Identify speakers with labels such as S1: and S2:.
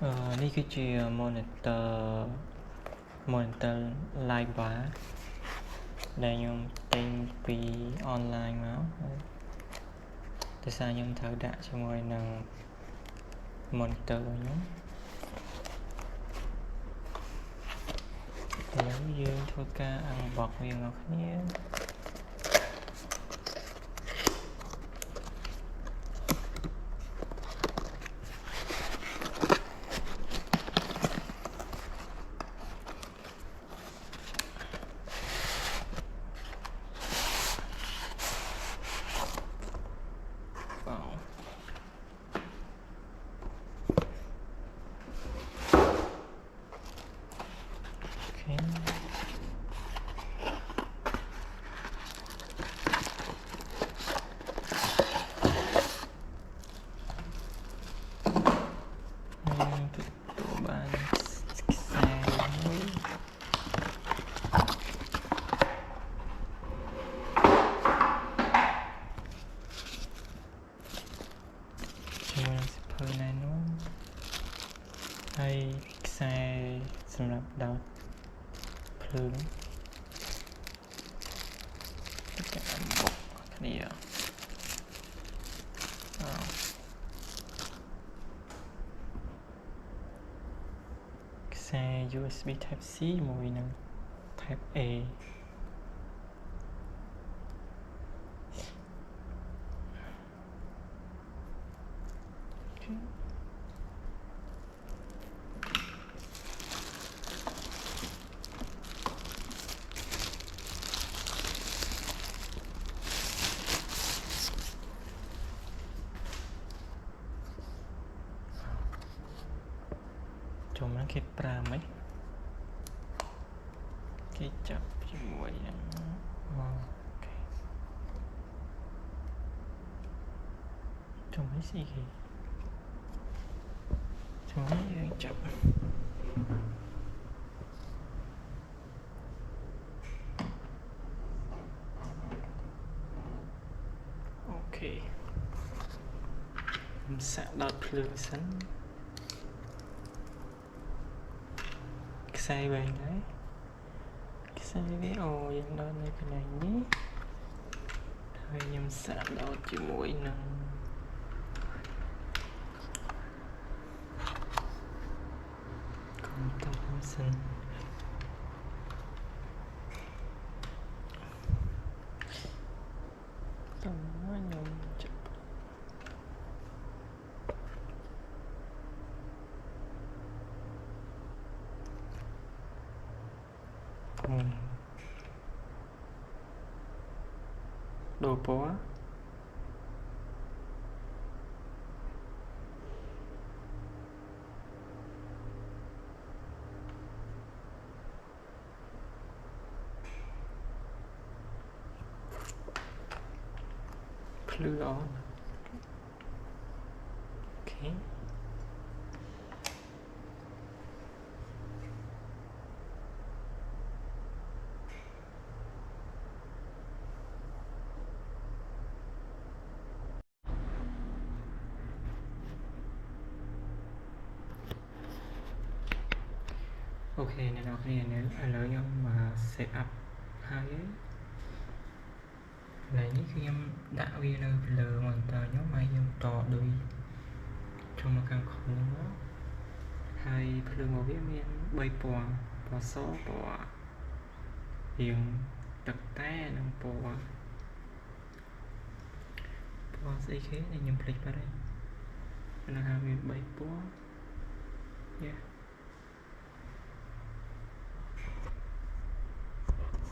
S1: នេះគឺជា monitor live bar ដែលខ្ញុំទិញពី online មកដោយសារខ្ញុំត្រូវដាក់ជាមួយនឹង monitor ខ្ញុំឥឡូវយើងធ្វើការ unbox វាមកគ្នាហើយខ្សែសម្រាប់ដោតភ្លើងការបុកគ្នាខ្សែ USB Type C មួយនឹង Type Aมันគេប្រើមិនគេចាប់ជាមួយនឹងអូខេចាំស៊ីគេចាំយើងចាប់អូខេខ្ញុំសាក់ដល់ភ្លើងសិនខ្សែវែងហើយខ្សែវាអូយើងដល់នៅកន្លែងនេះហើយខ្ញុំសាកដោតជាមួយនឹងកុំតោះសិនតោះខ្ញុំចាប់ដូរពណ៌ភ្លឺអនអូខេអូខេអ្នកនរគ្នាឥឡូវខ្ញុំមក set up ហើយឥឡូវនេះគឺខ្ញុំដាក់វានៅលើ monitor ខ្ញុំហើយខ្ញុំតដូចចូលមកខាងក្នុងមកហើយភ្លើងរបស់វាមាន3ពណ៌ពណ៌សពណ៌រាងទឹកតែនិងពណ៌ស្អីគេខ្ញុំភ្លេចបាត់ហើយនៅថាមាន3ពណ៌